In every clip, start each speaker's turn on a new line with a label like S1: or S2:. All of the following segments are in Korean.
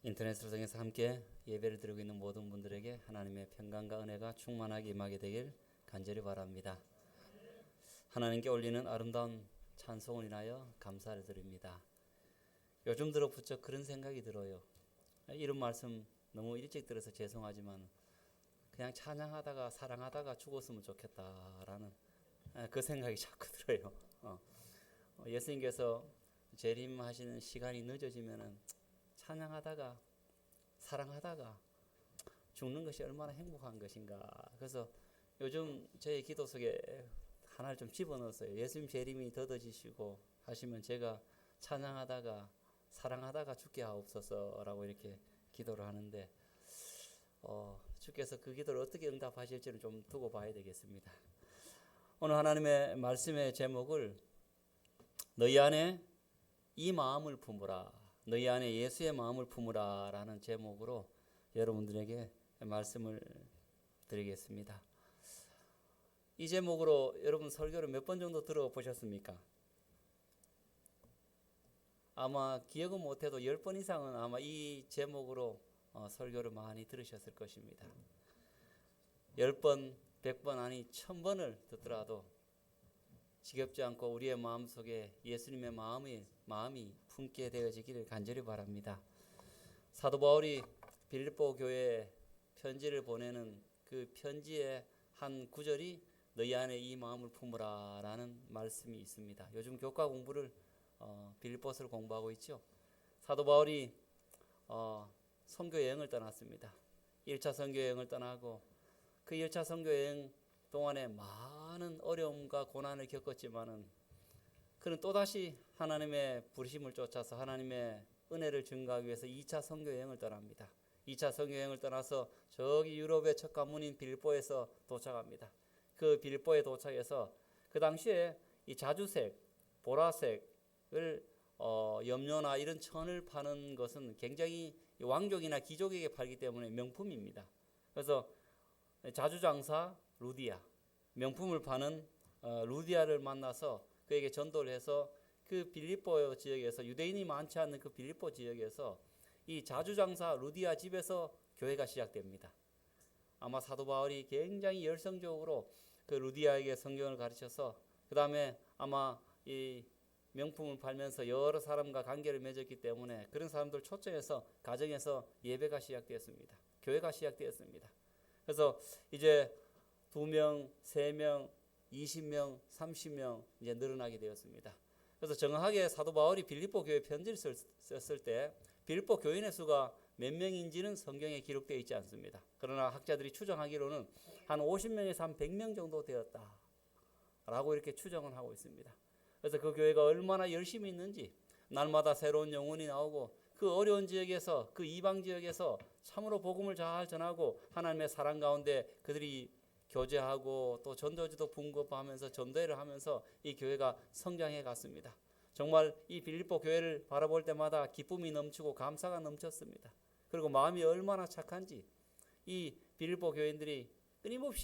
S1: 인터넷을 통해서 함께 예배를 드리고 있는 모든 분들에게 하나님의 평강과 은혜가 충만하게 임하게 되길 간절히 바랍니다. 하나님께 올리는 아름다운 찬송을 인하여 감사를 드립니다. 요즘 들어 부쩍 그런 생각이 들어요. 이런 말씀 너무 일찍 들어서 죄송하지만 그냥 찬양하다가 사랑하다가 죽었으면 좋겠다라는 그 생각이 자꾸 들어요. 예수님께서 재림하시는 시간이 늦어지면은 찬양하다가 사랑하다가 죽는 것이 얼마나 행복한 것인가. 그래서 요즘 제 기도 속에 하나를 좀 집어넣었어요. 예수님 재림이 더뎌지시고 하시면 제가 찬양하다가 사랑하다가 죽게 하옵소서라고 이렇게 기도를 하는데 주께서 그 기도를 어떻게 응답하실지는 좀 두고 봐야 되겠습니다. 오늘 하나님의 말씀의 제목을 너희 안에 이 마음을 품으라, 너희 안에 예수의 마음을 품으라 라는 제목으로 여러분들에게 말씀을 드리겠습니다. 이 제목으로 여러분 설교를 몇 번 정도 들어보셨습니까? 아마 기억은 못해도 10번 이상은 아마 이 제목으로 설교를 많이 들으셨을 것입니다. 10번, 100번 아니 1000번을 듣더라도 지겹지 않고 우리의 마음속에 예수님의 마음이 품게 되어지기를 간절히 바랍니다. 사도 바울이 빌립보 교회에 편지를 보내는 그 편지의 한 구절이 너희 안에 이 마음을 품으라 라는 말씀이 있습니다. 요즘 교과 공부를 빌립보서를 공부하고 있죠. 사도 바울이 선교 여행을 떠났습니다. 1차 선교 여행을 떠나고 그 1차 선교 여행 동안에 많은 어려움과 고난을 겪었지만은 그는 또다시 하나님의 부르심을 쫓아서 하나님의 은혜를 증거하기 위해서 2차 선교 여행을 떠납니다. 2차 선교 여행을 떠나서 저기 유럽의 첫 관문인 빌립보에서 도착합니다. 그 빌립보에 도착해서 그 당시에 이 자주색, 보라색을 염료나 이런 천을 파는 것은 굉장히 왕족이나 귀족에게 팔기 때문에 명품입니다. 그래서 자주장사 루디아, 명품을 파는 루디아를 만나서 그에게 전도를 해서 그 빌립보 지역에서 유대인이 많지 않는 그 빌립보 지역에서 이 자주장사 루디아 집에서 교회가 시작됩니다. 아마 사도 바울이 굉장히 열성적으로 그 루디아에게 성경을 가르쳐서 그 다음에 아마 이 명품을 팔면서 여러 사람과 관계를 맺었기 때문에 그런 사람들 초청해서 가정에서 예배가 시작되었습니다. 교회가 시작되었습니다. 그래서 이제 2명, 3명, 20명, 30명 이제 늘어나게 되었습니다. 그래서 정확하게 사도 바울이 빌립보 교회 편지를 썼을 때 빌립보 교인의 수가 몇 명인지는 성경에 기록되어 있지 않습니다. 그러나 학자들이 추정하기로는 한 50명에서 한 100명 정도 되었다라고 이렇게 추정을 하고 있습니다. 그래서 그 교회가 얼마나 열심히 있는지 날마다 새로운 영혼이 나오고 그 어려운 지역에서 그 이방 지역에서 참으로 복음을 잘 전하고 하나님의 사랑 가운데 그들이 교제하고 또 전도지도 분급하면서 전도회를 하면서 이 교회가 성장해 갔습니다. 정말 이 빌립보 교회를 바라볼 때마다 기쁨이 넘치고 감사가 넘쳤습니다. 그리고 마음이 얼마나 착한지 이 빌립보 교인들이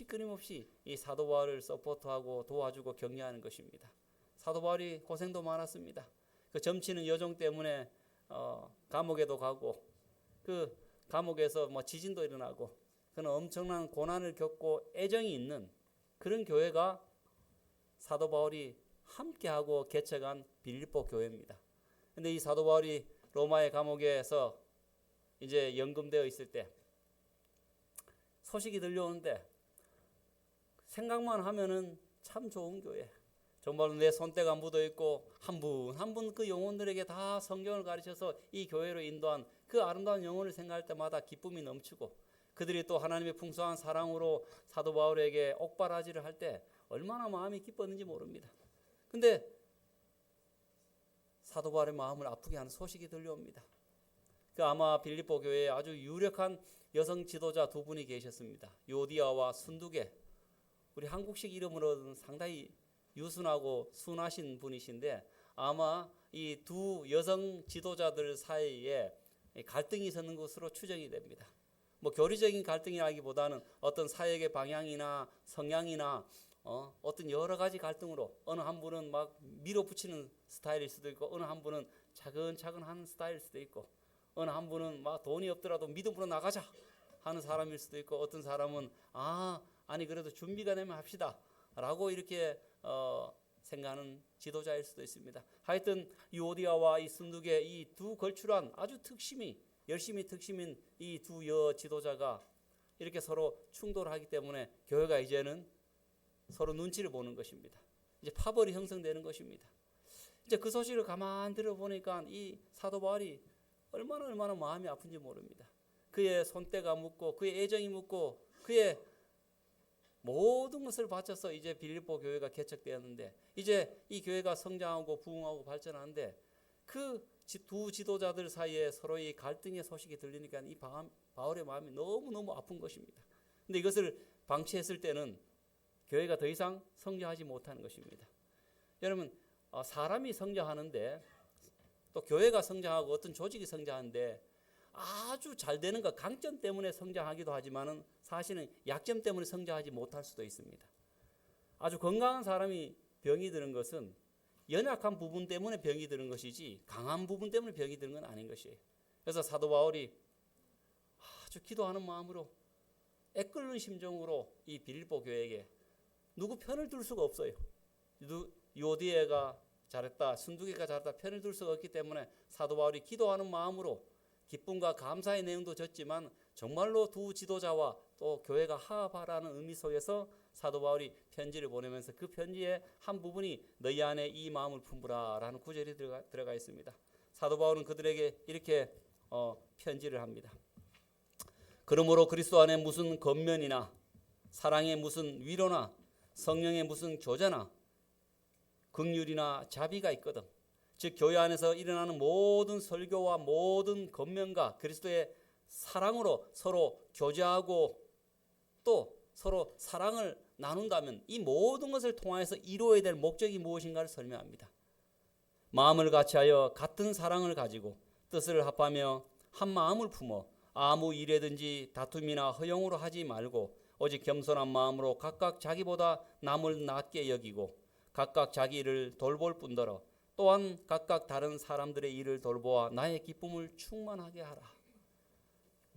S1: 끊임없이 이 사도 바울을 서포트하고 도와주고 격려하는 것입니다. 사도 바울이 고생도 많았습니다. 그 점치는 여종 때문에 감옥에도 가고 그 감옥에서 지진도 일어나고 그는 엄청난 고난을 겪고 애정이 있는 그런 교회가 사도 바울이 함께하고 개척한 빌립보 교회입니다. 근데 이 사도 바울이 로마의 감옥에서 이제 연금되어 있을 때 소식이 들려오는데 생각만 하면은 참 좋은 교회. 정말로 내 손때가 묻어 있고 한 분 한 분 그 영혼들에게 다 성경을 가르쳐서 이 교회로 인도한 그 아름다운 영혼을 생각할 때마다 기쁨이 넘치고 그들이 또 하나님의 풍성한 사랑으로 사도 바울에게 옥바라지를 할 때 얼마나 마음이 기뻤는지 모릅니다. 근데 사도 바울의 마음을 아프게 하는 소식이 들려옵니다. 그 아마 빌립보 교회에 아주 유력한 여성 지도자 두 분이 계셨습니다. 요디아와 순두계. 우리 한국식 이름으로는 상당히 유순하고 순하신 분이신데 아마 이 두 여성 지도자들 사이에 갈등이 있었는 것으로 추정이 됩니다. 교리적인 갈등이라기보다는 어떤 사역의 방향이나 성향이나 어떤 여러 가지 갈등으로 어느 한 분은 막 밀어붙이는 스타일일 수도 있고 어느 한 분은 차근차근 하는 스타일일 수도 있고 어느 한 분은 막 돈이 없더라도 믿음으로 나가자 하는 사람일 수도 있고, 어떤 사람은 아니 그래도 준비가 되면 합시다 라고 이렇게 생각하는 지도자일 수도 있습니다. 하여튼 유오디아와 이 순두계 이 두 걸출한 아주 열심히 특심인 이 두 지도자가 이렇게 서로 충돌하기 때문에 교회가 이제는 서로 눈치를 보는 것입니다. 이제 파벌이 형성되는 것입니다. 이제 그 소식을 가만 들어보니까 이 사도 바울이 얼마나 마음이 아픈지 모릅니다. 그의 손때가 묻고 그의 애정이 묻고 그의 모든 것을 바쳐서 이제 빌립보 교회가 개척되었는데, 이제 이 교회가 성장하고 부흥하고 발전하는데 그 두 지도자들 사이에 서로의 갈등의 소식이 들리니까 이 바울의 마음이 너무너무 아픈 것입니다. 근데 이것을 방치했을 때는 교회가 더 이상 성장하지 못하는 것입니다. 여러분, 사람이 성장하는데 또 교회가 성장하고 어떤 조직이 성장하는데 아주 잘 되는 것, 강점 때문에 성장하기도 하지만은 사실은 약점 때문에 성장하지 못할 수도 있습니다. 아주 건강한 사람이 병이 드는 것은 연약한 부분 때문에 병이 드는 것이지 강한 부분 때문에 병이 드는 건 아닌 것이에요. 그래서 사도 바울이 아주 기도하는 마음으로 애끓는 심정으로 이 빌립보 교회에게 누구 편을 들 수가 없어요. 유오디아가 잘했다, 순두계가 잘했다 편을 들 수가 없기 때문에 사도 바울이 기도하는 마음으로 기쁨과 감사의 내용도 적지만 정말로 두 지도자와 또 교회가 화합하라는 의미 속에서 사도 바울이 편지를 보내면서 그 편지의 한 부분이 너희 안에 이 마음을 품으라 라는 구절이 들어가 있습니다. 사도 바울은 그들에게 이렇게 편지를 합니다. 그러므로 그리스도 안에 무슨 권면이나 사랑의 무슨 위로나 성령의 무슨 교제나 긍휼이나 자비가 있거든. 즉 교회 안에서 일어나는 모든 설교와 모든 권면과 그리스도의 사랑으로 서로 교제하고 또 서로 사랑을 나눈다면 이 모든 것을 통하여서 이루어야 될 목적이 무엇인가를 설명합니다. 마음을 같이하여 같은 사랑을 가지고 뜻을 합하며 한 마음을 품어 아무 일에든지 다툼이나 허용으로 하지 말고 오직 겸손한 마음으로 각각 자기보다 남을 낮게 여기고 각각 자기 일을 돌볼 뿐더러 또한 각각 다른 사람들의 일을 돌보아 나의 기쁨을 충만하게 하라.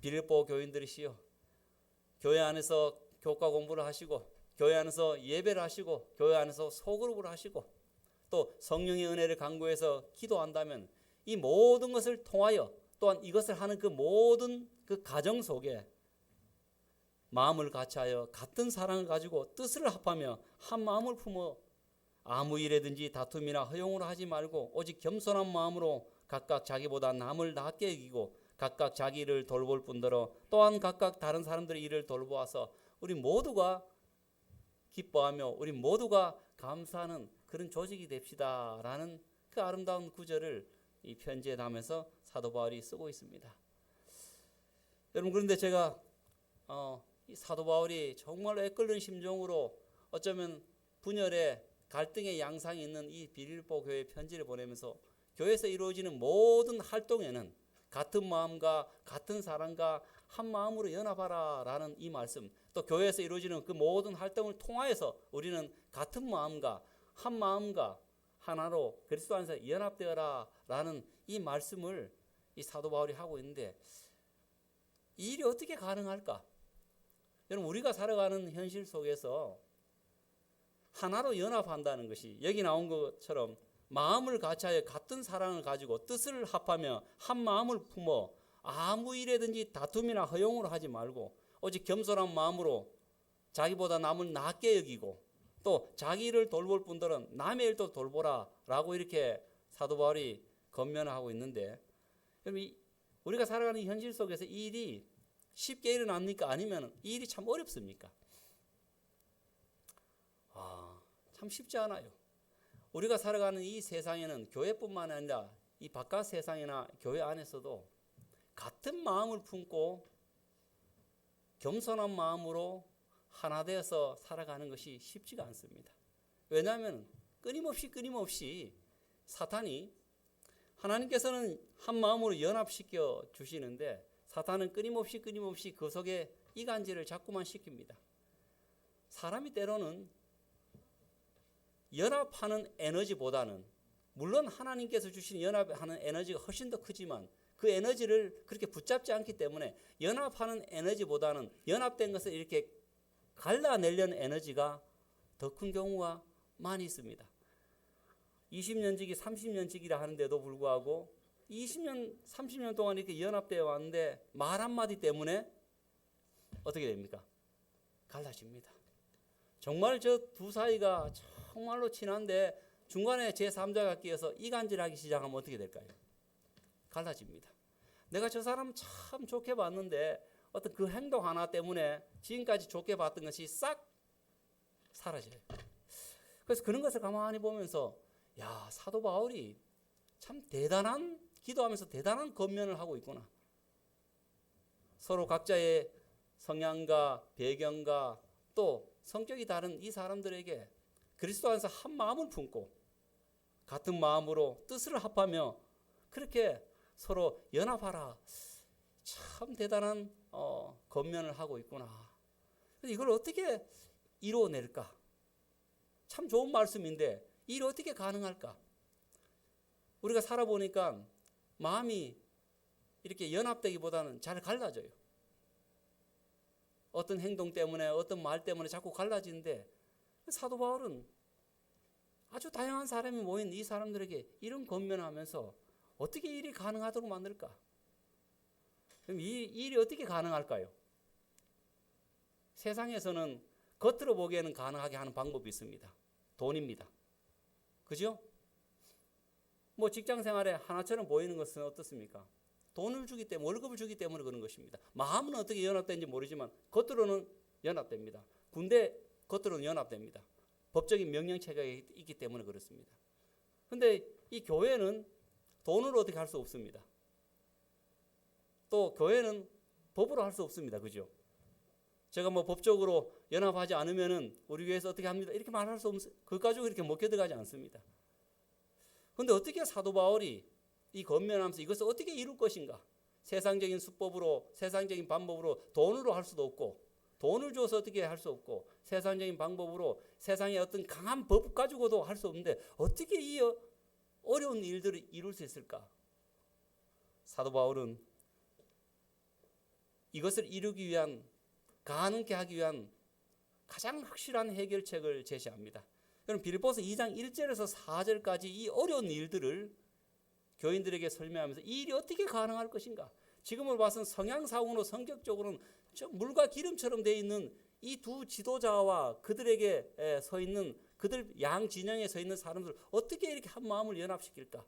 S1: 빌립보 교인들이시여, 교회 안에서 교과 공부를 하시고 교회 안에서 예배를 하시고 교회 안에서 소그룹을 하시고 또 성령의 은혜를 간구해서 기도한다면 이 모든 것을 통하여 또한 이것을 하는 그 모든 그 가정 속에 마음을 같이하여 같은 사랑을 가지고 뜻을 합하며 한 마음을 품어 아무 일에든지 다툼이나 허용으로 하지 말고 오직 겸손한 마음으로 각각 자기보다 남을 낮게 여기고 각각 자기 일을 돌볼 뿐더러 또한 각각 다른 사람들의 일을 돌보아서 우리 모두가 기뻐하며 우리 모두가 감사하는 그런 조직이 됩시다 라는 그 아름다운 구절을 이 편지에 담아서 사도 바울이 쓰고 있습니다. 여러분, 그런데 제가 이 사도 바울이 정말로 애끓는 심정으로 어쩌면 분열의 갈등의 양상이 있는 이 빌립보 교회 편지를 보내면서 교회에서 이루어지는 모든 활동에는 같은 마음과 같은 사랑과 한 마음으로 연합하라 라는 이 말씀, 또 교회에서 이루어지는 그 모든 활동을 통하여서 우리는 같은 마음과 한 마음과 하나로 그리스도 안에서 연합되어라 라는 이 말씀을 이 사도 바울이 하고 있는데, 이 일이 어떻게 가능할까? 여러분, 우리가 살아가는 현실 속에서 하나로 연합한다는 것이 여기 나온 것처럼 마음을 같이하여 같은 사랑을 가지고 뜻을 합하며 한 마음을 품어 아무 일에든지 다툼이나 허용으로 하지 말고 오직 겸손한 마음으로 자기보다 남을 낮게 여기고 또 자기 일을 돌볼 분들은 남의 일도 돌보라 라고 이렇게 사도 바울이 권면을 하고 있는데, 여러분, 우리가 살아가는 현실 속에서 이 일이 쉽게 일어납니까? 아니면 이 일이 참 어렵습니까? 참 쉽지 않아요. 우리가 살아가는 이 세상에는 교회뿐만 아니라 이 바깥 세상이나 교회 안에서도 같은 마음을 품고 겸손한 마음으로 하나 되어서 살아가는 것이 쉽지가 않습니다. 왜냐하면 끊임없이 사탄이, 하나님께서는 한 마음으로 연합시켜 주시는데 사탄은 끊임없이 그 속에 이간질을 자꾸만 시킵니다. 사람이 때로는 연합하는 에너지보다는, 물론 하나님께서 주신 연합하는 에너지가 훨씬 더 크지만 그 에너지를 그렇게 붙잡지 않기 때문에 연합하는 에너지보다는 연합된 것을 이렇게 갈라내려는 에너지가 더 큰 경우가 많이 있습니다. 20년지기, 30년지기라 하는데도 불구하고 20년, 30년 동안 이렇게 연합되어 왔는데 말 한마디 때문에 어떻게 됩니까? 갈라집니다. 정말 저 두 사이가 정말로 친한데 중간에 제3자가 끼어서 이간질하기 시작하면 어떻게 될까요? 갈라집니다. 내가 저 사람 참 좋게 봤는데 어떤 그 행동 하나 때문에 지금까지 좋게 봤던 것이 싹 사라져요. 그래서 그런 것을 가만히 보면서 야, 사도 바울이 참 대단한 기도하면서 대단한 권면을 하고 있구나. 서로 각자의 성향과 배경과 또 성격이 다른 이 사람들에게 그리스도 안에서 한 마음을 품고 같은 마음으로 뜻을 합하며 그렇게 서로 연합하라. 참 대단한 권면을 하고 있구나. 이걸 어떻게 이루어낼까? 참 좋은 말씀인데 이게 어떻게 가능할까? 우리가 살아보니까 마음이 이렇게 연합되기보다는 잘 갈라져요. 어떤 행동 때문에 어떤 말 때문에 자꾸 갈라지는데 사도 바울은 아주 다양한 사람이 모인 이 사람들에게 이런 권면하면서 어떻게 일이 가능하도록 만들까? 그럼 이 일이 어떻게 가능할까요? 세상에서는 겉으로 보기에는 가능하게 하는 방법이 있습니다. 돈입니다. 그죠? 뭐 직장 생활에 하나처럼 보이는 것은 어떻습니까? 돈을 주기 때문에, 월급을 주기 때문에 그런 것입니다. 마음은 어떻게 연합되는지 모르지만 겉으로는 연합됩니다. 군대 겉으로는 연합됩니다. 법적인 명령체가 있기 때문에 그렇습니다. 그런데 이 교회는 돈으로 어떻게 할 수 없습니다. 또 교회는 법으로 할 수 없습니다. 그죠? 제가 뭐 법적으로 연합하지 않으면은 우리 교회에서 어떻게 합니다. 이렇게 말할 수 없습니다. 그것 가지고 이렇게 못 견뎌가지 않습니다. 그런데 어떻게 사도 바울이 이 권면하면서 이것을 어떻게 이룰 것인가? 세상적인 수법으로, 세상적인 방법으로 돈으로 할 수도 없고, 돈을 줘서 어떻게 할 수 없고, 세상적인 방법으로 세상의 어떤 강한 법 가지고도 할 수 없는데 어떻게 이 어려운 일들을 이룰 수 있을까? 사도 바울은 이것을 이루기 위한, 가능케 하기 위한 가장 확실한 해결책을 제시합니다. 여러분 빌립보서 2장 1절에서 4절까지 이 어려운 일들을 교인들에게 설명하면서 이 일이 어떻게 가능할 것인가? 지금으로 봐서는 성향상으로 성격적으로는 물과 기름처럼 되어 있는 이 두 지도자와 그들에게 서 있는 그들 양 진영에 서 있는 사람들 어떻게 이렇게 한 마음을 연합시킬까?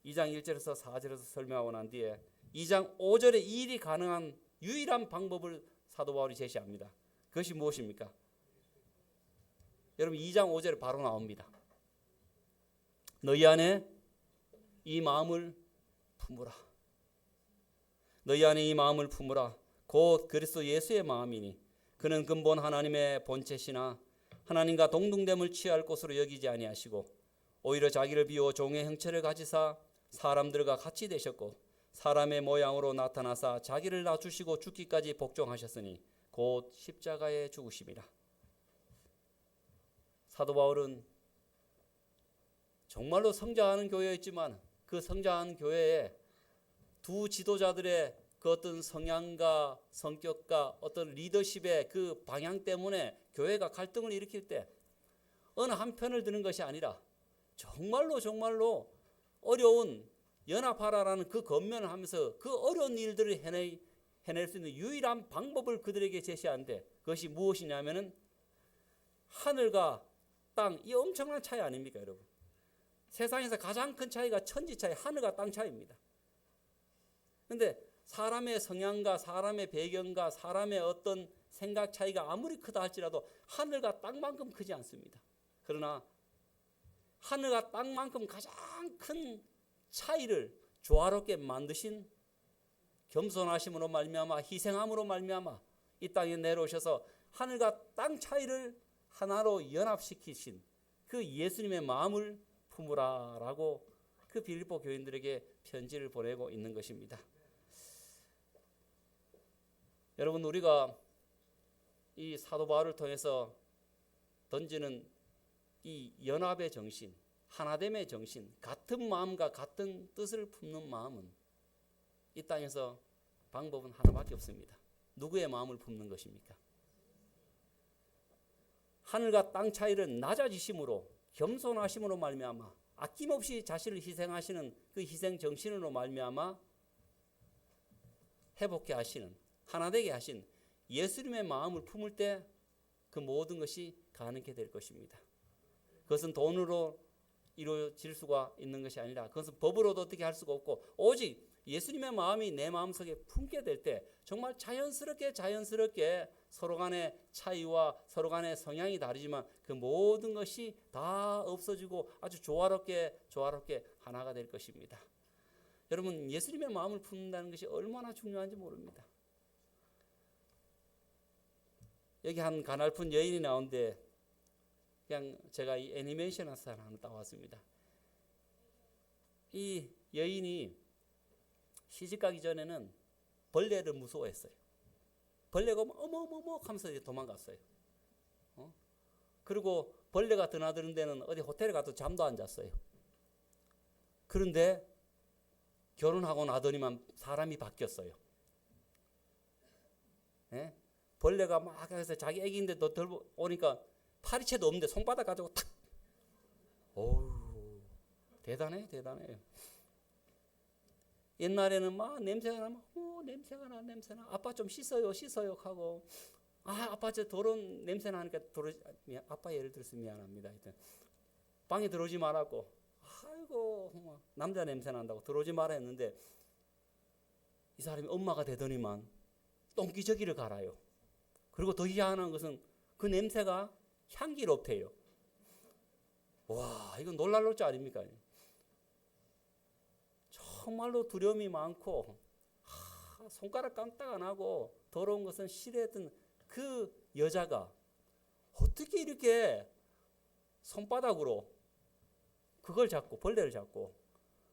S1: 2장 1절에서 4절에서 설명하고 난 뒤에 2장 5절에 이 일이 가능한 유일한 방법을 사도 바울이 제시합니다. 그것이 무엇입니까? 여러분 2장 5절에 바로 나옵니다. 너희 안에 이 마음을 품으라. 너희 안에 이 마음을 품으라. 곧 그리스도 예수의 마음이니 그는 근본 하나님의 본체시나 하나님과 동등됨을 취할 것으로 여기지 아니하시고 오히려 자기를 비워 종의 형체를 가지사 사람들과 같이 되셨고 사람의 모양으로 나타나사 자기를 낮추시고 죽기까지 복종하셨으니 곧 십자가에 죽으심이라. 사도 바울은 정말로 성장하는 교회였지만 그 성장하는 교회에 두 지도자들의 그 어떤 성향과 성격과 어떤 리더십의 그 방향 때문에 교회가 갈등을 일으킬 때 어느 한 편을 드는 것이 아니라 정말로 어려운 연합하라라는 그 권면을 하면서 그 어려운 일들을 해낼 수 있는 유일한 방법을 그들에게 제시하는데 그것이 무엇이냐면은 하늘과 땅, 이 엄청난 차이 아닙니까, 여러분? 세상에서 가장 큰 차이가 천지 차이, 하늘과 땅 차이입니다. 그런데 사람의 성향과 사람의 배경과 사람의 어떤 생각 차이가 아무리 크다 할지라도 하늘과 땅만큼 크지 않습니다. 그러나 하늘과 땅만큼 가장 큰 차이를 조화롭게 만드신 겸손하심으로 말미암아 희생함으로 말미암아 이 땅에 내려오셔서 하늘과 땅 차이를 하나로 연합시키신 그 예수님의 마음을 품으라라고 그 빌립보 교인들에게 편지를 보내고 있는 것입니다. 여러분 우리가 이 사도 바울을 통해서 던지는 이 연합의 정신, 하나됨의 정신, 같은 마음과 같은 뜻을 품는 마음은 이 땅에서 방법은 하나밖에 없습니다. 누구의 마음을 품는 것입니까? 하늘과 땅 차이를 낮아지심으로 겸손하심으로 말미암아 아낌없이 자신을 희생하시는 그 희생 정신으로 말미암아 회복케 하시는, 하나되게 하신 예수님의 마음을 품을 때 그 모든 것이 가능하게 될 것입니다. 그것은 돈으로 이루어질 수가 있는 것이 아니라, 그것은 법으로도 어떻게 할 수가 없고, 오직 예수님의 마음이 내 마음속에 품게 될 때 정말 자연스럽게 서로 간의 차이와 서로 간의 성향이 다르지만 그 모든 것이 다 없어지고 아주 조화롭게 하나가 될 것입니다. 여러분, 예수님의 마음을 품는다는 것이 얼마나 중요한지 모릅니다. 여기 한 가냘픈 여인이 나오는데 그냥 제가 이 애니메이션 하나 따왔습니다. 이 여인이 시집가기 전에는 벌레를 무서워했어요. 벌레가 어머머머 하면서 도망갔어요. 그리고 벌레가 드나드는 데는 어디 호텔에 가도 잠도 안 잤어요. 그런데 결혼하고 나더니만 사람이 바뀌었어요. 예? 벌레가 막 해서 자기 애기인데 더 덜 오니까 파리채도 없는데 손바닥 가지고 탁. 어우, 대단해. 옛날에는 막 냄새가 나면 냄새가 나. 아빠 좀 씻어요 하고, 아빠 저 더러운 냄새 나니까 아빠 예를 들어서 미안합니다. 하여튼 방에 들어오지 말았고, 아이고 남자 냄새 난다고 들어오지 말아 했는데 이 사람이 엄마가 되더니만 똥기저귀를 갈아요. 그리고 더 희한한 것은 그 냄새가 향기롭대요. 와, 이건 놀랄 줄 아닙니까? 정말로 두려움이 많고 손가락 깜딱 안 하고 더러운 것은 싫어했던 그 여자가 어떻게 이렇게 손바닥으로 그걸 잡고, 벌레를 잡고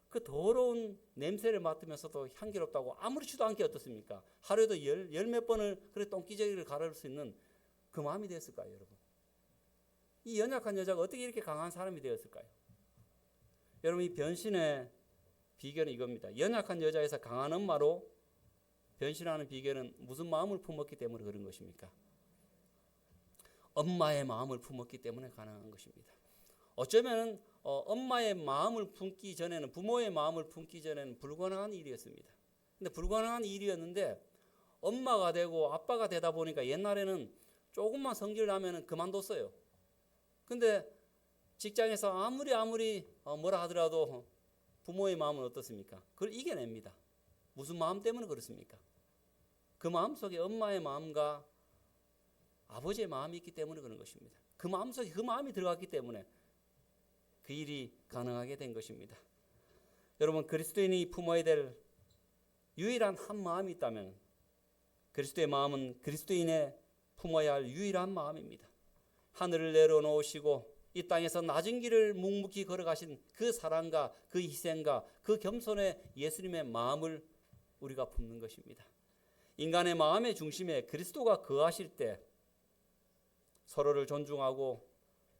S1: 그 더러운 냄새를 맡으면서도 향기롭다고 아무렇지도 않게 어떻습니까? 하루에도 열 몇 번을 그래 똥기저귀를 가를 수 있는 그 마음이 되었을까요, 여러분? 이 연약한 여자가 어떻게 이렇게 강한 사람이 되었을까요? 여러분, 이 변신의 비결은 이겁니다. 연약한 여자에서 강한 엄마로 변신하는 비결은 무슨 마음을 품었기 때문에 그런 것입니까? 엄마의 마음을 품었기 때문에 가능한 것입니다. 어쩌면 엄마의 마음을 품기 전에는, 부모의 마음을 품기 전에는 불가능한 일이었습니다. 근데 불가능한 일이었는데 엄마가 되고 아빠가 되다 보니까 옛날에는 조금만 성질 나면은 그만뒀어요. 근데 직장에서 아무리 뭐라 하더라도 부모의 마음은 어떻습니까? 그걸 이겨냅니다. 무슨 마음 때문에 그렇습니까? 그 마음 속에 엄마의 마음과 아버지의 마음이 있기 때문에 그런 것입니다. 그 마음 속에 그 마음이 들어갔기 때문에 그 일이 가능하게 된 것입니다. 여러분, 그리스도인이 품어야 될 유일한 한 마음이 있다면 그리스도의 마음은 그리스도인의 품어야 할 유일한 마음입니다. 하늘을 내려놓으시고 이 땅에서 낮은 길을 묵묵히 걸어가신 그 사랑과 그 희생과 그 겸손의 예수님의 마음을 우리가 품는 것입니다. 인간의 마음의 중심에 그리스도가 거하실 때 서로를 존중하고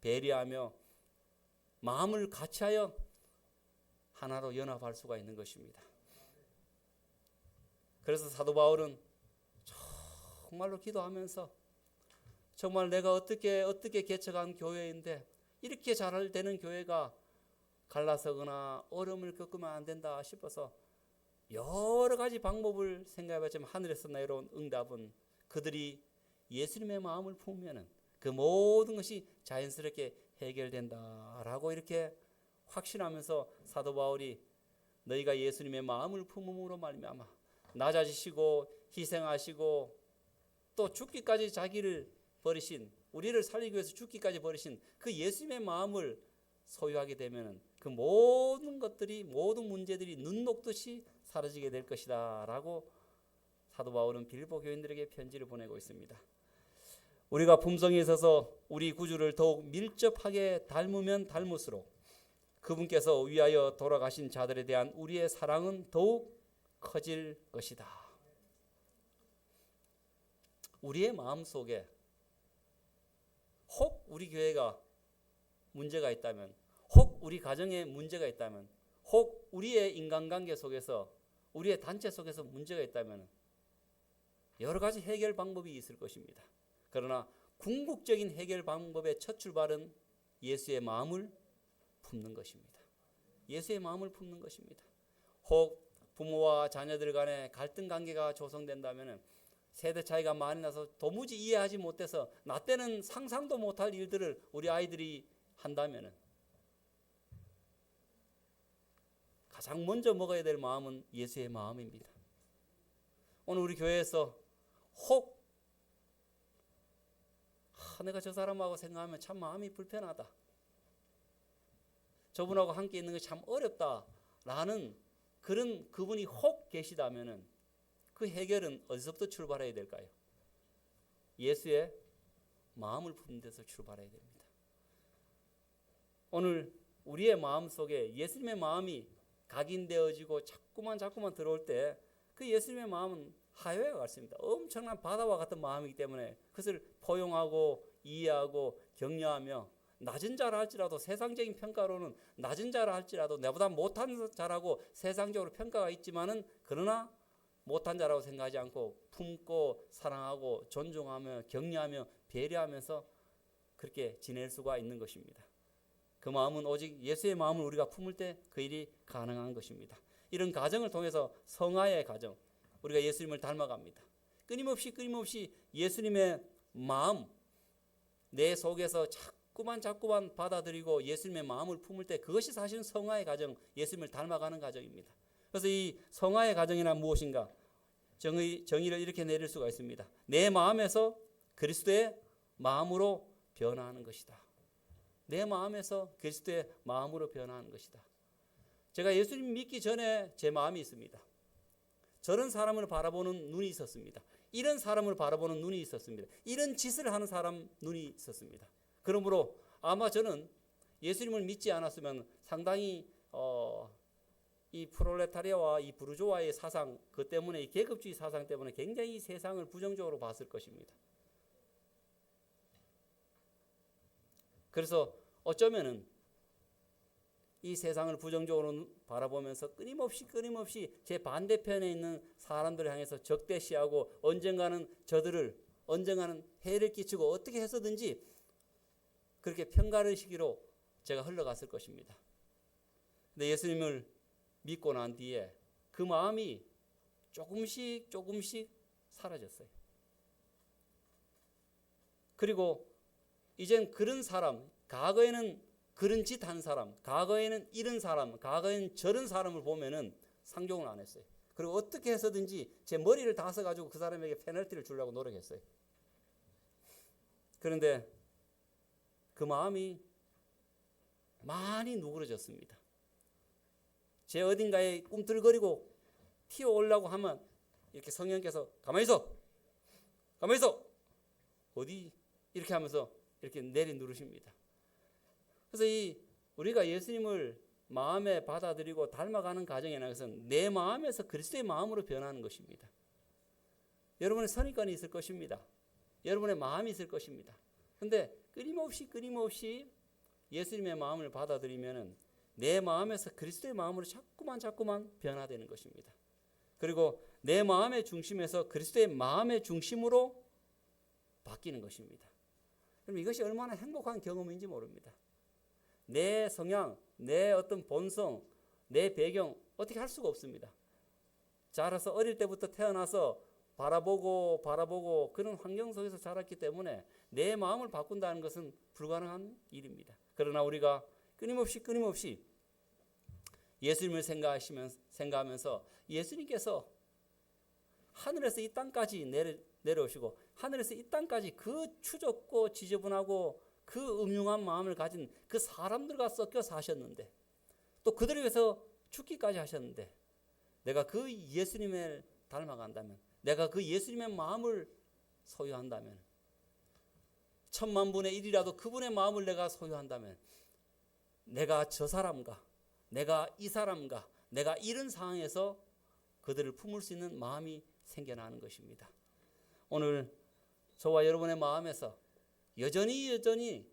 S1: 배려하며 마음을 같이하여 하나로 연합할 수가 있는 것입니다. 그래서 사도 바울은 정말로 기도하면서 정말 내가 어떻게 개척한 교회인데 이렇게 잘 되는 교회가 갈라서거나 어려움을 겪으면 안 된다 싶어서 여러 가지 방법을 생각해봤지만 하늘에서 내려온 응답은 그들이 예수님의 마음을 품으면 그 모든 것이 자연스럽게 해결된다라고 이렇게 확신하면서 사도 바울이 너희가 예수님의 마음을 품음으로 말미암아 낮아지시고 희생하시고 또 죽기까지 자기를 버리신, 우리를 살리기 위해서 죽기까지 버리신 그 예수님의 마음을 소유하게 되면 그 모든 것들이, 모든 문제들이 눈 녹듯이 사라지게 될 것이다 라고 사도 바울은 빌립보 교인들에게 편지를 보내고 있습니다. 우리가 품성에 있어서 우리 구주를 더욱 밀접하게 닮으면 닮을수록 그분께서 위하여 돌아가신 자들에 대한 우리의 사랑은 더욱 커질 것이다. 우리의 마음속에 혹 우리 교회가 문제가 있다면, 혹 우리 가정에 문제가 있다면, 혹 우리의 인간관계 속에서, 우리의 단체 속에서 문제가 있다면 여러 가지 해결 방법이 있을 것입니다. 그러나 궁극적인 해결 방법의 첫 출발은 예수의 마음을 품는 것입니다. 예수의 마음을 품는 것입니다. 혹 부모와 자녀들 간에 갈등 관계가 조성된다면, 세대 차이가 많이 나서 도무지 이해하지 못해서 나 때는 상상도 못할 일들을 우리 아이들이 한다면, 가장 먼저 먹어야 될 마음은 예수의 마음입니다. 오늘 우리 교회에서 혹 내가 저 사람하고 생각하면 참 마음이 불편하다, 저분하고 함께 있는 게 참 어렵다라는 그런 그분이 혹 계시다면 그 해결은 어디서부터 출발해야 될까요? 예수의 마음을 품는 데서 출발해야 됩니다. 오늘 우리의 마음 속에 예수님의 마음이 각인되어지고 자꾸만 들어올 때 그 예수님의 마음은 하여와 같습니다. 엄청난 바다와 같은 마음이기 때문에 그것을 포용하고 이해하고 격려하며, 낮은 자라 할지라도, 세상적인 평가로는 낮은 자라 할지라도 나보다 못한 자라고 세상적으로 평가가 있지만은, 그러나 못한 자라고 생각하지 않고 품고 사랑하고 존중하며 격려하며 배려하면서 그렇게 지낼 수가 있는 것입니다. 그 마음은 오직 예수의 마음을 우리가 품을 때 그 일이 가능한 것입니다. 이런 가정을 통해서 성화의 가정, 우리가 예수님을 닮아갑니다. 끊임없이 예수님의 마음, 내 속에서 자꾸만 받아들이고 예수님의 마음을 품을 때 그것이 사실은 성화의 가정, 예수님을 닮아가는 가정입니다. 그래서 이 성화의 가정이란 무엇인가? 정의를 이렇게 내릴 수가 있습니다. 내 마음에서 그리스도의 마음으로 변화하는 것이다. 내 마음에서 그리스도의 마음으로 변화하는 것이다. 제가 예수님 믿기 전에 제 마음이 있습니다. 저런 사람을 바라보는 눈이 있었습니다. 이런 사람을 바라보는 눈이 있었습니다. 이런 짓을 하는 사람 눈이 있었습니다. 그러므로 아마 저는 예수님을 믿지 않았으면 상당히 이 프롤레타리아와 이 부르주아의 사상, 그 때문에, 이 계급주의 사상 때문에 굉장히 세상을 부정적으로 봤을 것입니다. 그래서 어쩌면은 이 세상을 부정적으로 바라보면서 끊임없이 제 반대편에 있는 사람들을 향해서 적대시하고 언젠가는 해를 끼치고 어떻게 해서든지 그렇게 평가를 시기로 제가 흘러갔을 것입니다. 근데 예수님을 믿고 난 뒤에 그 마음이 조금씩 사라졌어요. 그리고 이젠 그런 사람, 과거에는 그런 짓 한 사람, 과거에는 이런 사람, 과거에는 저런 사람을 보면은 상종을 안 했어요. 그리고 어떻게 해서든지 제 머리를 다써가지고 그 사람에게 페널티를 주려고 노력했어요. 그런데 그 마음이 많이 누그러졌습니다. 제 어딘가에 꿈틀거리고 튀어오려고 하면 이렇게 성령께서 가만히 있어! 어디? 이렇게 하면서 이렇게 내리 누르십니다. 그래서 우리가 예수님을 마음에 받아들이고 닮아가는 과정이라는 것은 내 마음에서 그리스도의 마음으로 변하는 것입니다. 여러분의 선입관이 있을 것입니다. 여러분의 마음이 있을 것입니다. 그런데 끊임없이 예수님의 마음을 받아들이면 내 마음에서 그리스도의 마음으로 자꾸만 변화되는 것입니다. 그리고 내 마음의 중심에서 그리스도의 마음의 중심으로 바뀌는 것입니다. 그럼 이것이 얼마나 행복한 경험인지 모릅니다. 내 성향, 내 어떤 본성, 내 배경 어떻게 할 수가 없습니다. 자라서 어릴 때부터 태어나서 바라보고 그런 환경 속에서 자랐기 때문에 내 마음을 바꾼다는 것은 불가능한 일입니다. 그러나 우리가 끊임없이 예수님을 생각하면서 예수님께서 하늘에서 이 땅까지 내려오시고 하늘에서 이 땅까지 그 추접고 지저분하고 그 음흉한 마음을 가진 그 사람들과 섞여 사셨는데, 또 그들을 위해서 죽기까지 하셨는데, 내가 그 예수님을 닮아간다면, 내가 그 예수님의 마음을 소유한다면, 10,000,000분의 1이라도 그분의 마음을 내가 소유한다면, 내가 저 사람과, 내가 이 사람과, 내가 이런 상황에서 그들을 품을 수 있는 마음이 생겨나는 것입니다. 오늘 저와 여러분의 마음에서 여전히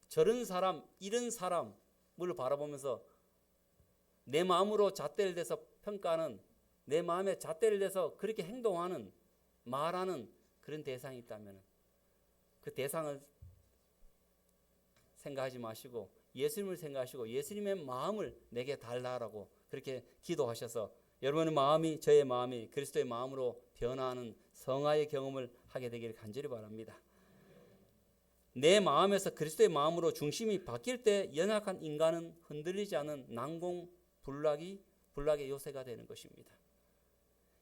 S1: 저런 사람, 이런 사람, 바라보면서 내 마음으로 잣대를 대서 평가하는, 내 마음에 잣대를 대서 그렇게 행동하는, 말하는 그런 대상이 있다면 그 대상을 생각하지 마시고 예수님을 생각하시고 예수님의 마음을 내게 달라라고 그렇게 기도하셔서 여러분의 마음이, 저의 마음이 그리스도의 마음으로 변화하는 성화의 경험을 하게 되기를 간절히 바랍니다. 내 마음에서 그리스도의 마음으로 중심이 바뀔 때 연약한 인간은 흔들리지 않은 난공불락의 요새가 되는 것입니다.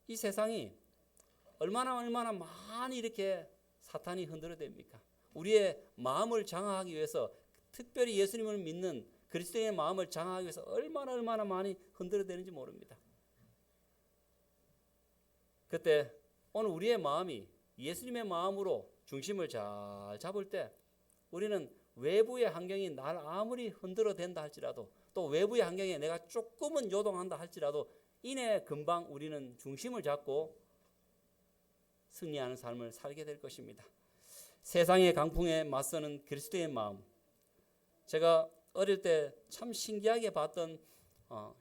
S1: 이 세상이 얼마나 많이 이렇게 사탄이 흔들어댑니까? 우리의 마음을 장악하기 위해서, 특별히 예수님을 믿는 그리스도의 마음을 장악하기 위해서 얼마나 많이 흔들어대는지 모릅니다. 그때 오늘 우리의 마음이 예수님의 마음으로 중심을 잘 잡을 때 우리는 외부의 환경이 날 아무리 흔들어댄다 할지라도, 또 외부의 환경에 내가 조금은 요동한다 할지라도 이내 금방 우리는 중심을 잡고 승리하는 삶을 살게 될 것입니다. 세상의 강풍에 맞서는 그리스도의 마음. 제가 어릴 때 참 신기하게 봤던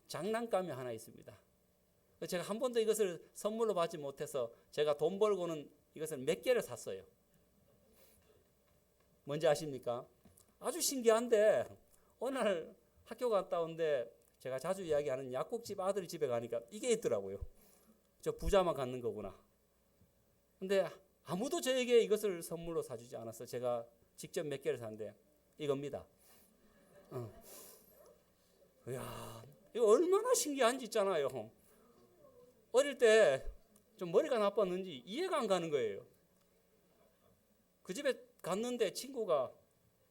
S1: 장난감이 하나 있습니다. 제가 한 번도 이것을 선물로 받지 못해서 제가 돈 벌고는 이것을 몇 개를 샀어요. 뭔지 아십니까? 아주 신기한데 어느 날 학교 갔다 오는데 제가 자주 이야기하는 약국집 아들 집에 가니까 이게 있더라고요. 저 부자만 갖는 거구나. 근데 아무도 저에게 이것을 선물로 사주지 않았어요. 제가 직접 몇 개를 샀는데 이겁니다. 이야, 이거 얼마나 신기한지 있잖아요. 어릴 때 좀 머리가 나빴는지 이해가 안 가는 거예요. 그 집에 갔는데 친구가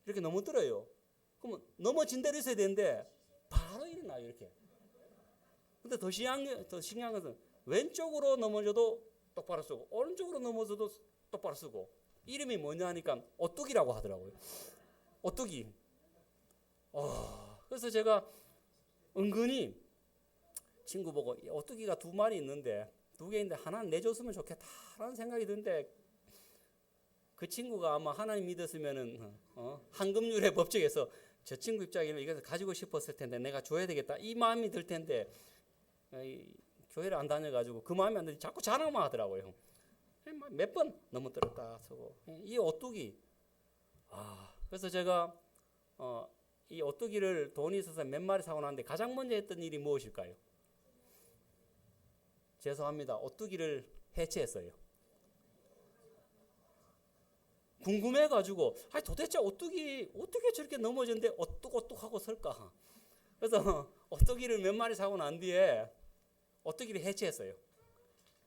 S1: 이렇게 넘어뜨려요. 그러면 넘어진 대로 있어야 되는데 바로 일어나요, 이렇게. 근데 더 신기한 것은 왼쪽으로 넘어져도 똑바로 쓰고 오른쪽으로 넘어져도 똑바로 쓰고, 이름이 뭐냐 하니까 오뚜기라고 하더라고요. 오뚜기. 그래서 제가 은근히 친구 보고 오뚜기가 2마리 있는데 2개 있는데 하나는 내줬으면 좋겠다라는 생각이 드는데, 그 친구가 아마 하나님 믿었으면은 한금률의 법칙에서 저 친구 입장이면 이것을 가지고 싶었을 텐데 내가 줘야 되겠다 이 마음이 들 텐데, 교회를 안 다녀가지고 그 마음이 안 들지 자꾸 자랑만 하더라고요. 몇 번 넘어뜨렸다 쓰고 이 오뚜기. 그래서 제가 이 오뚜기를 돈이 있어서 몇 마리 사고 났는데 가장 먼저 했던 일이 무엇일까요? 죄송합니다. 오뚜기를 해체했어요. 궁금해가지고 도대체 오뚜기 어떻게 저렇게 넘어졌는데 오뚝오뚝하고 설까? 그래서 오뚜기를 몇 마리 사고 난 뒤에 오뚜기를 해체했어요.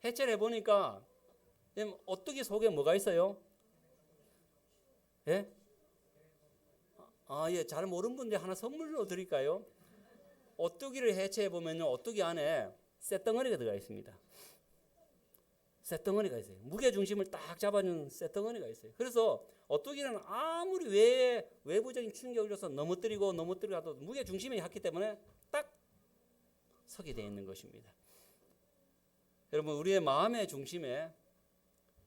S1: 해체를 해보니까 오뚜기 속에 뭐가 있어요? 예? 예, 잘 모르는 분들 하나 선물로 드릴까요? 오뚜기를 해체해보면요, 오뚜기 안에 쇳덩어리가 들어가 있습니다. 쇳덩어리가 있어요. 무게중심을 딱 잡아주는 쇳덩어리가 있어요. 그래서 오뚜기는 아무리 외부적인 충격을 줘서 넘어뜨리고 하도 무게중심이 약기 때문에 딱 서게 되어 있는 것입니다. 여러분, 우리의 마음의 중심에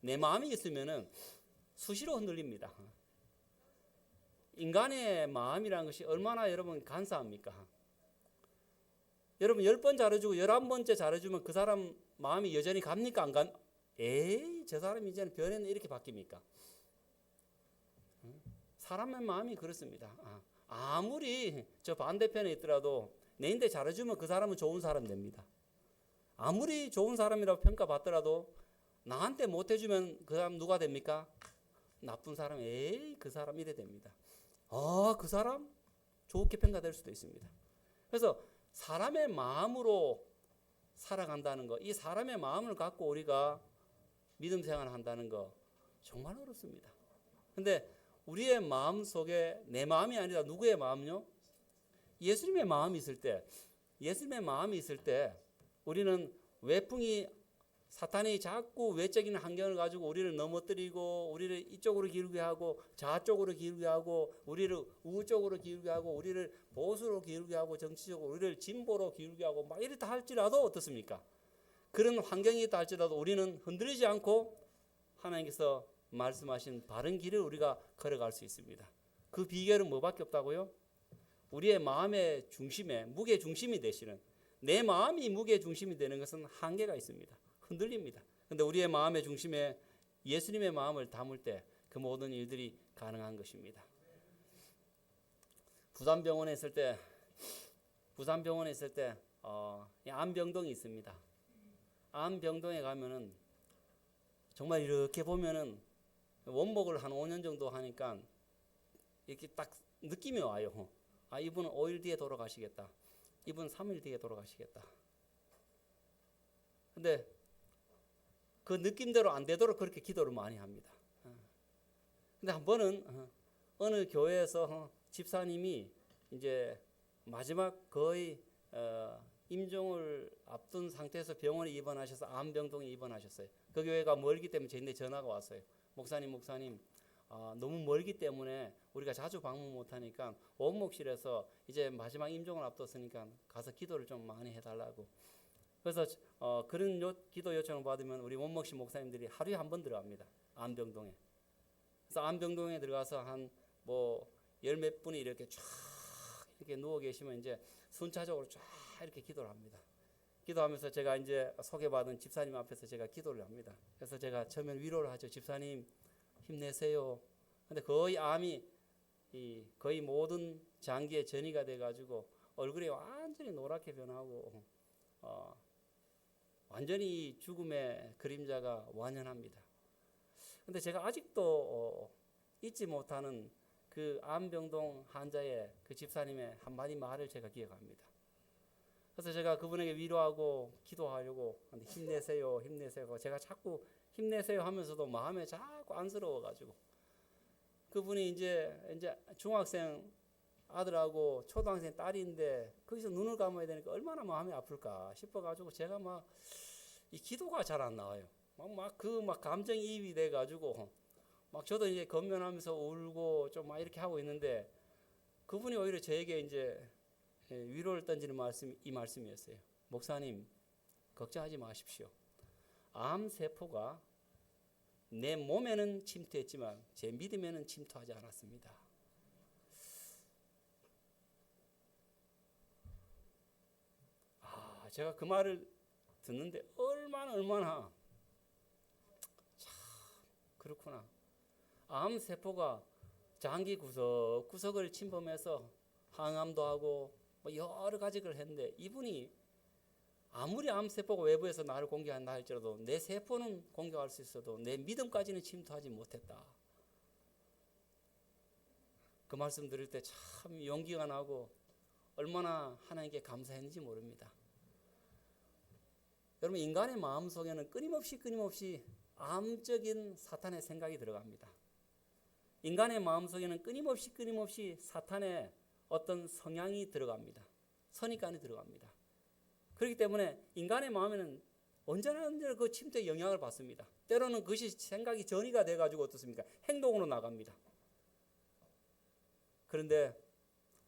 S1: 내 마음이 있으면은 수시로 흔들립니다. 인간의 마음이라는 것이 얼마나 여러분 간사합니까? 여러분 10번 잘해주고 11번째 잘해주면 그 사람 마음이 여전히 갑니까? 안 간? 저 사람이 이제는 변했네 이렇게 바뀝니까? 사람의 마음이 그렇습니다. 아무리 저 반대편에 있더라도 내인데 잘해주면 그 사람은 좋은 사람 됩니다. 아무리 좋은 사람이라고 평가받더라도 나한테 못해주면 그 사람 누가 됩니까? 나쁜 사람. 그 사람 이래 됩니다. 그 사람 좋게 평가될 수도 있습니다. 그래서 사람의 마음으로 살아간다는 거, 이 사람의 마음을 갖고 우리가 믿음 생활을 한다는 거 정말 어렵습니다. 근데 우리의 마음 속에 내 마음이 아니라 누구의 마음요? 예수님의 마음이 있을 때 우리는 사탄이 자꾸 외적인 환경을 가지고 우리를 넘어뜨리고 우리를 이쪽으로 기울게 하고 좌쪽으로 기울게 하고 우리를 우우 쪽으로 기울게 하고 우리를 보수로 기울게 하고 정치적으로 우리를 진보로 기울게 하고 막 이렇다 할지라도 어떻습니까? 그런 환경이 있다 할지라도 우리는 흔들리지 않고 하나님께서 말씀하신 바른 길을 우리가 걸어갈 수 있습니다. 그 비결은 뭐밖에 없다고요? 우리의 마음의 중심에 무게 중심이 되시는, 내 마음이 무게 중심이 되는 것은 한계가 있습니다. 흔들립니다. 근데 우리의 마음의 중심에 예수님의 마음을 담을 때 그 모든 일들이 가능한 것입니다. 부산병원에 있을 때 암병동이 있습니다. 암병동에 가면은 정말 이렇게 보면은 원목을 한 5년 정도 하니까 이렇게 딱 느낌이 와요. 아, 이분은 5일 뒤에 돌아가시겠다. 이분은 3일 뒤에 돌아가시겠다. 근데 그 느낌대로 안 되도록 그렇게 기도를 많이 합니다. 근데 한 번은 어느 교회에서 집사님이 이제 마지막 거의 임종을 앞둔 상태에서 병원에 입원하셔서 암병동에 입원하셨어요. 그 교회가 멀기 때문에 저희한테 전화가 왔어요. 목사님, 너무 멀기 때문에 우리가 자주 방문 못하니까 원목실에서 이제 마지막 임종을 앞뒀으니까 가서 기도를 좀 많이 해달라고. 그래서 그런 기도 요청을 받으면 우리 원목실 목사님들이 하루에 한 번 들어갑니다. 암병동에. 그래서 암병동에 들어가서 한 뭐 열 몇 분이 이렇게 쫙 이렇게 누워 계시면 이제 순차적으로 쫙 이렇게 기도를 합니다. 기도하면서 제가 이제 소개받은 집사님 앞에서 제가 기도를 합니다. 그래서 제가 처음엔 위로를 하죠. 집사님 힘내세요. 근데 거의 암이 거의 모든 장기에 전이가 돼가지고 얼굴이 완전히 노랗게 변하고 완전히 죽음의 그림자가 완연합니다. 근데 제가 아직도 잊지 못하는 그 암병동 환자의 그 집사님의 한마디 말을 제가 기억합니다. 그래서 제가 그분에게 위로하고 기도하려고 힘내세요. 제가 자꾸 힘내세요 하면서도 마음에 자꾸 안쓰러워가지고 그분이 이제 중학생 아들하고 초등학생 딸인데 거기서 눈을 감아야 되니까 얼마나 마음이 아플까 싶어가지고 제가 막 이 기도가 잘 안 나와요. 막 감정이입이 돼가지고 막 저도 이제 건면하면서 울고 좀 막 이렇게 하고 있는데 그분이 오히려 저에게 이제 위로를 던지는 말씀이 이 말씀이었어요. 목사님, 걱정하지 마십시오. 암 세포가 내 몸에는 침투했지만 제 믿음에는 침투하지 않았습니다. 제가 그 말을 듣는데 얼마나 참 그렇구나. 암 세포가 장기 구석을 침범해서 항암도 하고 뭐 여러 가지를 했는데 이분이 아무리 암 세포가 외부에서 나를 공격한다 할지라도 내 세포는 공격할 수 있어도 내 믿음까지는 침투하지 못했다. 그 말씀 들을 때 참 용기가 나고 얼마나 하나님께 감사했는지 모릅니다. 여러분, 인간의 마음 속에는 끊임없이 암적인 사탄의 생각이 들어갑니다. 인간의 마음 속에는 끊임없이 사탄의 어떤 성향이 들어갑니다. 선입관이 들어갑니다. 그렇기 때문에 인간의 마음에는 언제나 그 침투의 영향을 받습니다. 때로는 그것이 생각이 전이가 돼가지고 어떻습니까? 행동으로 나갑니다. 그런데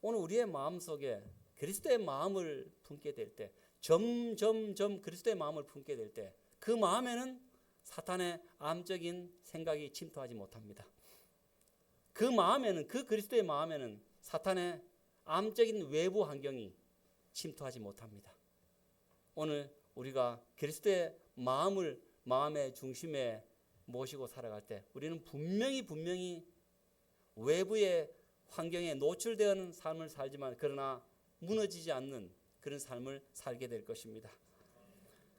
S1: 오늘 우리의 마음 속에 그리스도의 마음을 품게 될 때, 점점 그리스도의 마음을 품게 될 때 그 마음에는 사탄의 암적인 생각이 침투하지 못합니다. 그 마음에는, 그 그리스도의 마음에는 사탄의 암적인 외부 환경이 침투하지 못합니다. 오늘 우리가 그리스도의 마음의 중심에 모시고 살아갈 때 우리는 분명히 외부의 환경에 노출되는 삶을 살지만 그러나 무너지지 않는 그런 삶을 살게 될 것입니다.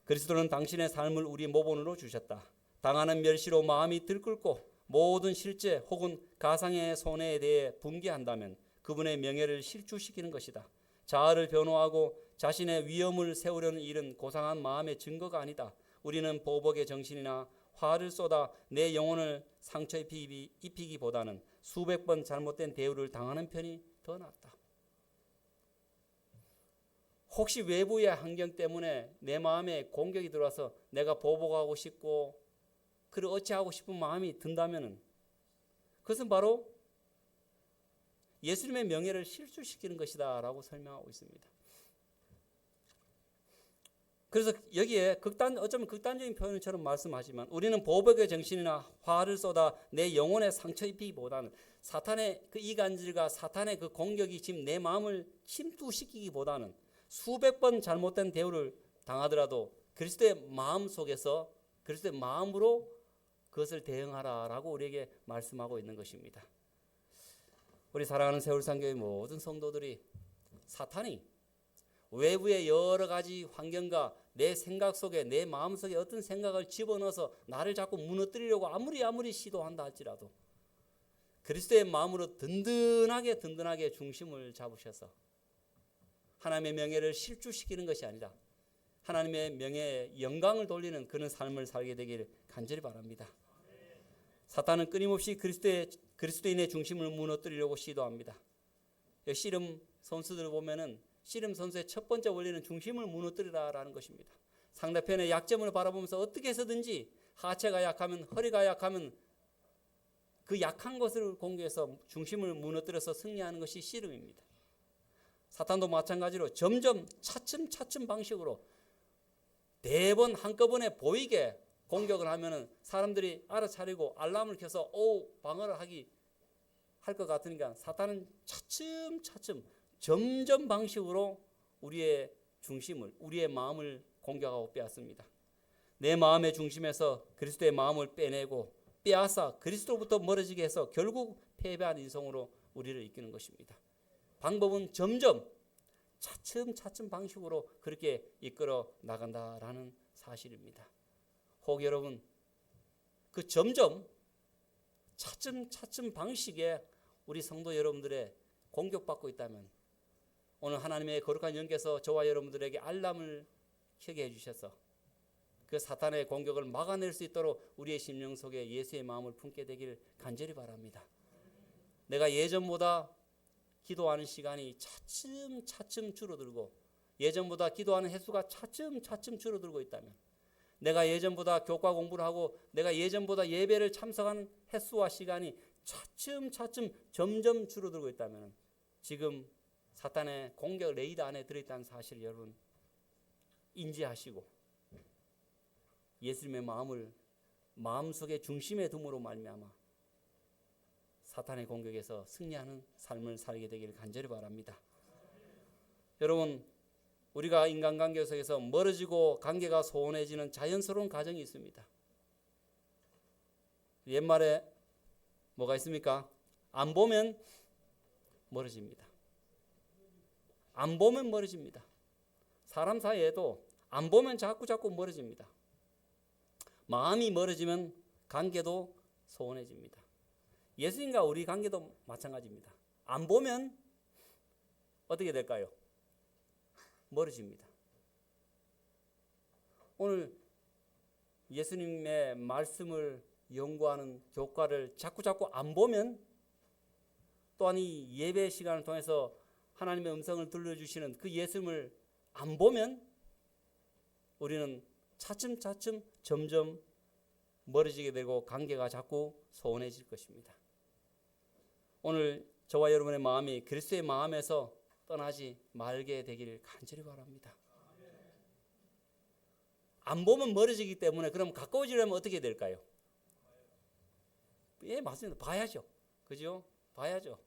S1: 그리스도는 당신의 삶을 우리 모본으로 주셨다. 당하는 멸시로 마음이 들끓고 모든 실제 혹은 가상의 손해에 대해 분개한다면 그분의 명예를 실추시키는 것이다. 자아를 변호하고 자신의 위엄을 세우려는 일은 고상한 마음의 증거가 아니다. 우리는 보복의 정신이나 화를 쏟아 내 영혼을 상처 입히기보다는 수백 번 잘못된 대우를 당하는 편이 더 낫다. 혹시 외부의 환경 때문에 내 마음에 공격이 들어와서 내가 보복하고 싶고 그를 어찌하고 싶은 마음이 든다면 그것은 바로 예수님의 명예를 실추시키는 것이다 라고 설명하고 있습니다. 그래서 여기에 어쩌면 극단적인 표현처럼 말씀하지만 우리는 보복의 정신이나 화를 쏟아 내 영혼에 상처 입히기보다는 사탄의 그 이간질과 사탄의 그 공격이 지금 내 마음을 침투시키기보다는 수백 번 잘못된 대우를 당하더라도 그리스도의 마음 속에서 그리스도의 마음으로 그것을 대응하라라고 우리에게 말씀하고 있는 것입니다. 우리 사랑하는 세월상교회 모든 성도들이 사탄이 외부의 여러 가지 환경과 내 생각 속에 내 마음 속에 어떤 생각을 집어넣어서 나를 자꾸 무너뜨리려고 아무리 시도한다 할지라도 그리스도의 마음으로 든든하게 중심을 잡으셔서 하나님의 명예를 실추시키는 것이 아니라 하나님의 명예에 영광을 돌리는 그런 삶을 살게 되기를 간절히 바랍니다. 사탄은 끊임없이 그리스도인의 중심을 무너뜨리려고 시도합니다. 씨름 선수들을 보면은 씨름 선수의 첫 번째 원리는 중심을 무너뜨리라라는 것입니다. 상대편의 약점을 바라보면서 어떻게 해서든지 하체가 약하면 허리가 약하면 그 약한 것을 공격해서 중심을 무너뜨려서 승리하는 것이 씨름입니다. 사탄도 마찬가지로 점점 차츰 방식으로 대번 한꺼번에 보이게 공격을 하면은 사람들이 알아차리고 알람을 켜서 방어를 할 것 같으니까 사탄은 차츰 점점 방식으로 우리의 중심을 우리의 마음을 공격하고 빼앗습니다. 내 마음의 중심에서 그리스도의 마음을 빼내고 빼앗아 그리스도로부터 멀어지게 해서 결국 패배한 인성으로 우리를 이끄는 것입니다. 방법은 점점 차츰 방식으로 그렇게 이끌어 나간다라는 사실입니다. 혹 여러분 그 점점 차츰 방식에 우리 성도 여러분들의 공격받고 있다면 오늘 하나님의 거룩한 영께서 저와 여러분들에게 알람을 켜게 해주셔서 그 사탄의 공격을 막아낼 수 있도록 우리의 심령 속에 예수의 마음을 품게 되기를 간절히 바랍니다. 내가 예전보다 기도하는 시간이 차츰 줄어들고 예전보다 기도하는 횟수가 차츰 줄어들고 있다면 내가 예전보다 교과 공부를 하고 내가 예전보다 예배를 참석하는 횟수와 시간이 차츰 점점 줄어들고 있다면 지금 사탄의 공격 레이더 안에 들어있다는 사실을 여러분 인지하시고 예수님의 마음을 마음속의 중심에 둠으로 말미암아 사탄의 공격에서 승리하는 삶을 살게 되기를 간절히 바랍니다. 여러분 우리가 인간관계 속에서 멀어지고 관계가 소원해지는 자연스러운 과정이 있습니다. 옛말에 뭐가 있습니까? 안 보면 멀어집니다. 안 보면 멀어집니다. 사람 사이에도 안 보면 자꾸 멀어집니다. 마음이 멀어지면 관계도 소원해집니다. 예수님과 우리 관계도 마찬가지입니다. 안 보면 어떻게 될까요? 멀어집니다. 오늘 예수님의 말씀을 연구하는 교과를 자꾸 안 보면 또한 이 예배 시간을 통해서 하나님의 음성을 들려주시는 그 예수님을 안 보면 우리는 차츰 점점 멀어지게 되고 관계가 자꾸 소원해질 것입니다. 오늘 저와 여러분의 마음이 그리스도의 마음에서 떠나지 말게 되기를 간절히 바랍니다. 안 보면 멀어지기 때문에 그럼 가까워지려면 어떻게 될까요? 예, 맞습니다. 봐야죠. 그죠? 봐야죠.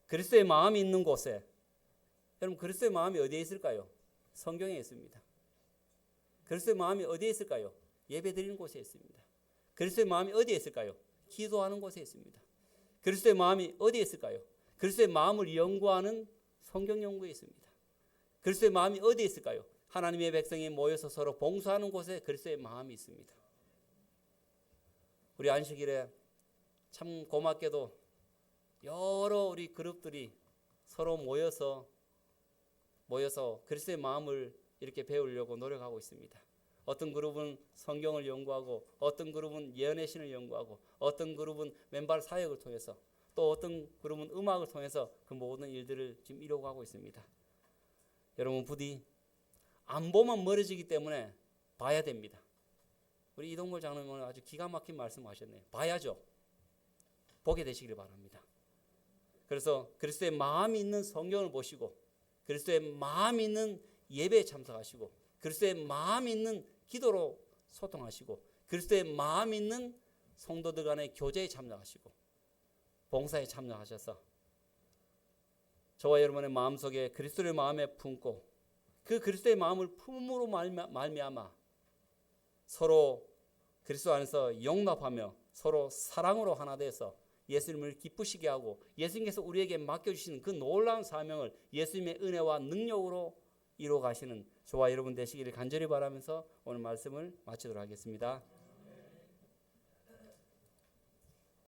S1: 그리스도의 마음이 있는 곳에 여러분 그리스도의 마음이 어디에 있을까요? 성경에 있습니다. 그리스도의 마음이 어디에 있을까요? 예배 드리는 곳에 있습니다. 그리스도의 마음이 어디에 있을까요? 기도하는 곳에 있습니다. 그리스도의 마음이 어디에 있을까요? 그리스도의 마음을 연구하는 성경 연구에 있습니다. 그리스도의 마음이 어디에 있을까요? 하나님의 백성이 모여서 서로 봉사하는 곳에 그리스도의 마음이 있습니다. 우리 안식일에 참 고맙게도 여러 우리 그룹들이 서로 모여서 그리스도의 마음을 이렇게 배우려고 노력하고 있습니다. 어떤 그룹은 성경을 연구하고 어떤 그룹은 예언의 신을 연구하고 어떤 그룹은 맨발 사역을 통해서 또 어떤 그룹은 음악을 통해서 그 모든 일들을 지금 이루고 하고 있습니다. 여러분 부디 안 보면 멀어지기 때문에 봐야 됩니다. 우리 이동걸 장로님은 아주 기가 막힌 말씀하셨네요. 봐야죠. 보게 되시기를 바랍니다. 그래서 그리스도의 마음이 있는 성경을 보시고 그리스도의 마음이 있는 예배에 참석하시고 그리스도의 마음 있는 기도로 소통하시고 그리스도의 마음 있는 성도들 간의 교제에 참여하시고 봉사에 참여하셔서 저와 여러분의 마음속에 그리스도의 마음에 품고 그 그리스도의 마음을 품음으로 말미암아 서로 그리스도 안에서 용납하며 서로 사랑으로 하나 되어서 예수님을 기쁘시게 하고 예수님께서 우리에게 맡겨주시는 그 놀라운 사명을 예수님의 은혜와 능력으로 이루어 가시는 저와 여러분 되시기를 간절히 바라면서 오늘 말씀을 마치도록 하겠습니다.